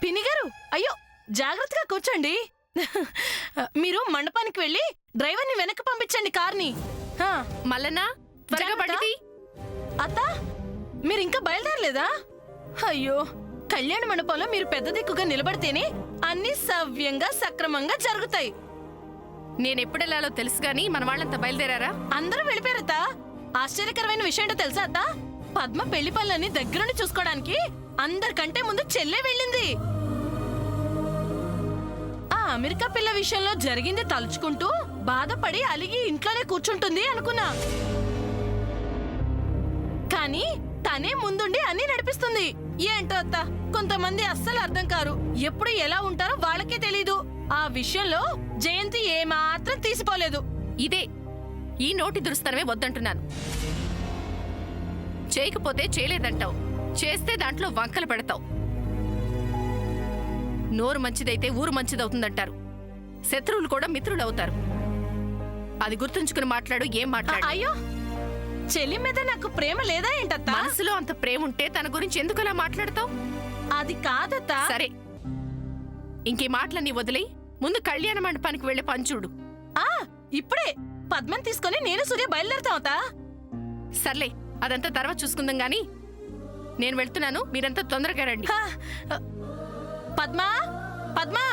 పినిగారు, అయ్యో జాగ్రత్తగా కూర్చోండి. మీరు మండపానికి వెళ్ళి డ్రైవర్ని వెనక్కి పంపించండి కార్ని. మల్లన్నా త్వరగా బండి. అత్త, మీరు ఇంకా బయలుదేరలేదా? అయ్యో, కళ్యాణ మండపంలో మీరు పెద్ద దిక్కుగా నిలబడితేనే అన్ని సవ్యంగా సక్రమంగా జరుగుతాయి. నేనెప్పుడెళ్లాలో తెలుసు గాని మన వాళ్ళంతా బయలుదేరారా? అందరూ వెళ్ళిపోయారత. ఆశ్చర్యకరమైన విషయం ఏంటో తెలుసా అత్త? పద్మ పెళ్లి పనులన్నీ దగ్గరుండి చూసుకోవడానికి అందరికంటే ముందు చెల్లె వెళ్ళింది. ఆ అమెరికా పిల్ల విషయంలో జరిగింది తలుచుకుంటూ బాధపడి అలిగి ఇంట్లోనే కూర్చుంటుంది అనుకున్నా. కానీ తనే ముందుండి అన్ని నడిపిస్తుంది. ఏంటో అత్త, కొంతమంది అస్సలు అర్థం కారు. ఎప్పుడు ఎలా ఉంటారో వాళ్ళకే తెలీదు. ఆ విషయంలో జయంతి ఏమాత్రం తీసిపోలేదు. ఇదే ఈ నోటి దురుస్తనమే వద్దంటున్నాను. చేయకపోతే చేయలేదంటావు, చేస్తే దాంట్లో వంకలు పెడతావు. నోరు మంచిదైతే ఊరు మంచిదవుతుందంటారు. శత్రువులు కూడా మిత్రులు అవుతారు. అది గుర్తుంచుకుని మాట్లాడు. ఏం మాట్లాడు? అయ్యో, చెల్లి మీద నాకు ప్రేమ లేదా ఏంటత్తా? మనసులో అంత ప్రేమ ఉంటే తన గురించి ఎందుకు అలా మాట్లాడతావు? అది కాదత్తా. సరే, ఇంకే మాటలన్నీ వదిలి ముందు కళ్యాణ మండపానికి వెళ్లే పంచుడు. ఇప్పుడే పద్మని తీసుకొని నేను సూర్య బయలుదేరుతావుతా. సర్లే, అదంతా తర్వాత చూసుకుందాం గాని నేను వెళ్తున్నాను. మీరంతా తొందరగా రండి. పద్మా, పద్మా.